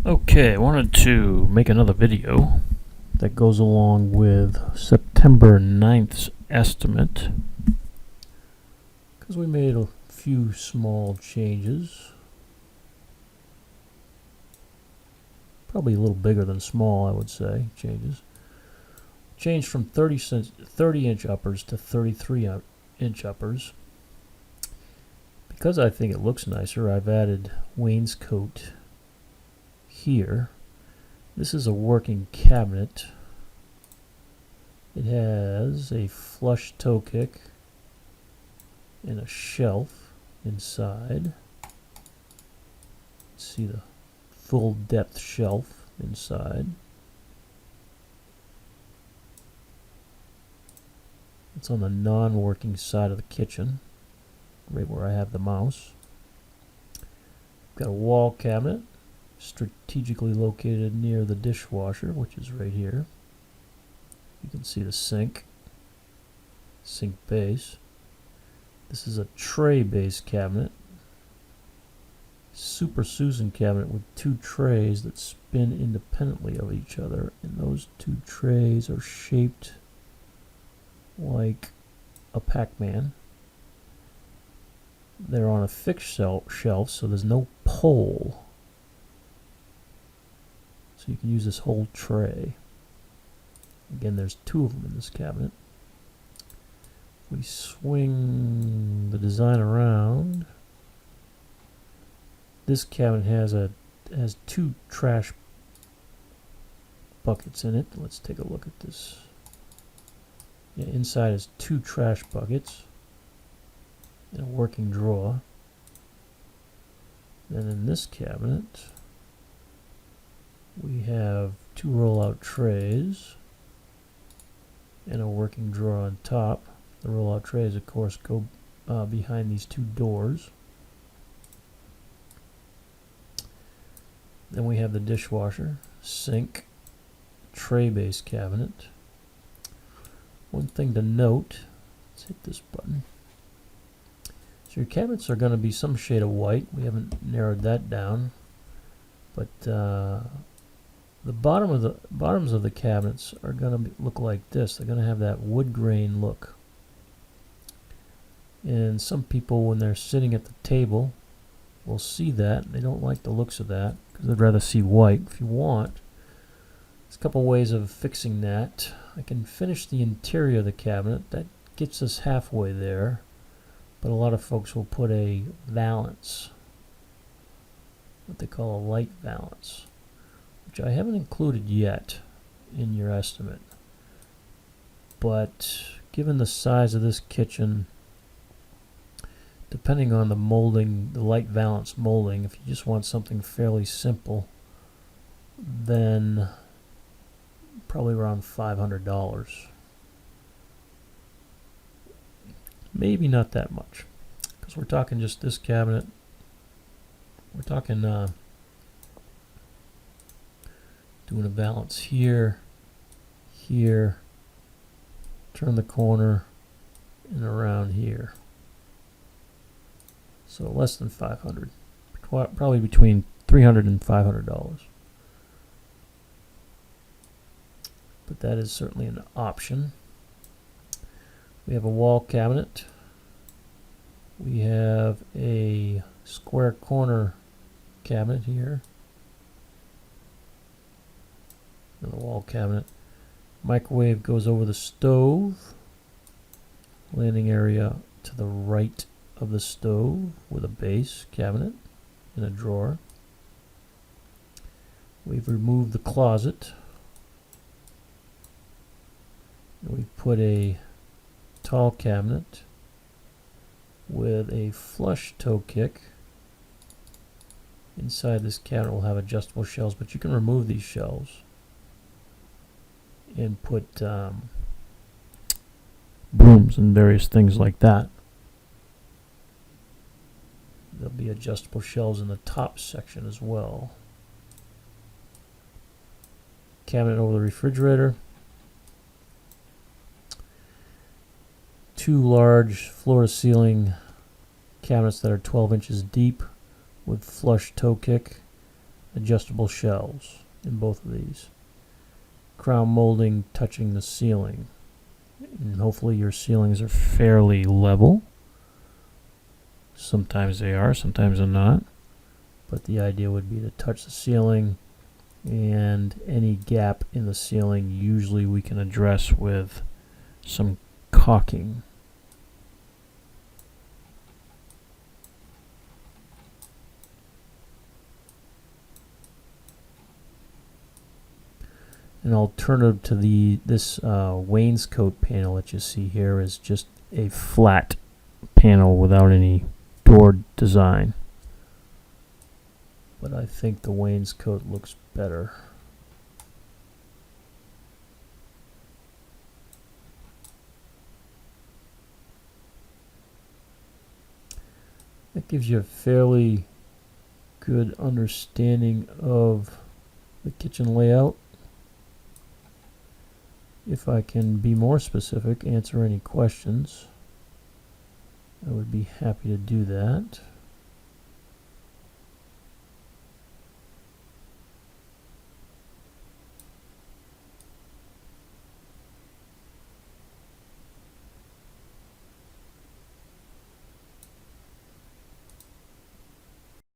Okay, I wanted to make another video that goes along with September 9th's estimate because we made a few small changes. Probably a little bigger than small, I would say, changes. Changed from 30-inch uppers to 33-inch uppers. Because I think it looks nicer, I've added wainscot here. This is a working cabinet. It has a flush toe kick and a shelf inside. See the full depth shelf inside. It's on the non-working side of the kitchen, right where I have the mouse. Got a wall cabinet strategically located near the dishwasher, which is right here. You can see the sink base. This is a tray base cabinet, Super Susan cabinet with two trays that spin independently of each other, and those two trays are shaped like a Pac-Man. They're on a fixed shelf, so there's no pole. So you can use this whole tray. Again, there's two of them in this cabinet. We swing the design around. This cabinet has two trash buckets in it. Let's take a look at this. Yeah, inside is two trash buckets and a working drawer. Then in this cabinet, we have two roll-out trays and a working drawer on top. The roll-out trays, of course, go behind these two doors. Then we have the dishwasher, sink, tray-based cabinet. One thing to note, let's hit this button. So your cabinets are going to be some shade of white. We haven't narrowed that down, but the bottoms of the cabinets are going to look like this. They're going to have that wood grain look. And some people, when they're sitting at the table, will see that. They don't like the looks of that because they'd rather see white. If you want, there's a couple ways of fixing that. I can finish the interior of the cabinet. That gets us halfway there. But a lot of folks will put a valance, what they call a light valance, which I haven't included yet in your estimate. But given the size of this kitchen, depending on the molding, the light valance molding, if you just want something fairly simple, then probably around $500. Maybe not that much, because we're talking just this cabinet. We're talking doing a valance here, here, turn the corner, and around here. So less than 500, probably between $300 and $500. But that is certainly an option. We have a wall cabinet. We have a square corner cabinet here. And the wall cabinet. Microwave goes over the stove. Landing area to the right of the stove with a base cabinet and a drawer. We've removed the closet. And we've put a tall cabinet with a flush toe kick. Inside this cabinet will have adjustable shelves, but you can remove these shelves and put brooms and various things like that. There'll be adjustable shelves in the top section as well. Cabinet over the refrigerator. Two large floor-to-ceiling cabinets that are 12 inches deep with flush toe kick adjustable shelves in both of these. Crown molding touching the ceiling. And hopefully your ceilings are fairly level. Sometimes they are, sometimes they're not. But the idea would be to touch the ceiling, and any gap in the ceiling usually we can address with some caulking. An alternative to this wainscot panel that you see here is just a flat panel without any door design. But I think the wainscot looks better. That gives you a fairly good understanding of the kitchen layout. If I can be more specific, answer any questions, I would be happy to do that.